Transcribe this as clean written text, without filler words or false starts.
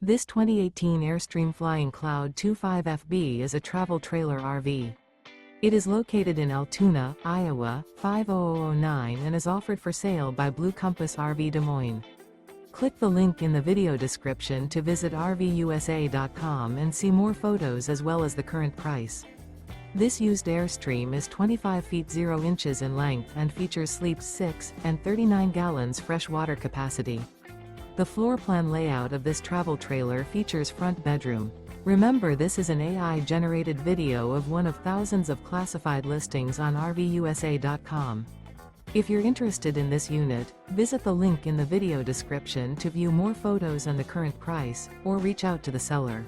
This 2018 Airstream Flying Cloud 25FB is a travel trailer RV. It is located in Altoona, Iowa, 50009 and is offered for sale by Blue Compass RV Des Moines. Click the link in the video description to visit RVUSA.com and see more photos as well as the current price. This used Airstream is 25 feet 0 inches in length and features sleeps 6 and 39 gallons fresh water capacity. The floor plan layout of this travel trailer features front bedroom. Remember, this is an AI-generated video of one of thousands of classified listings on RVUSA.com. If you're interested in this unit, visit the link in the video description to view more photos and the current price, or reach out to the seller.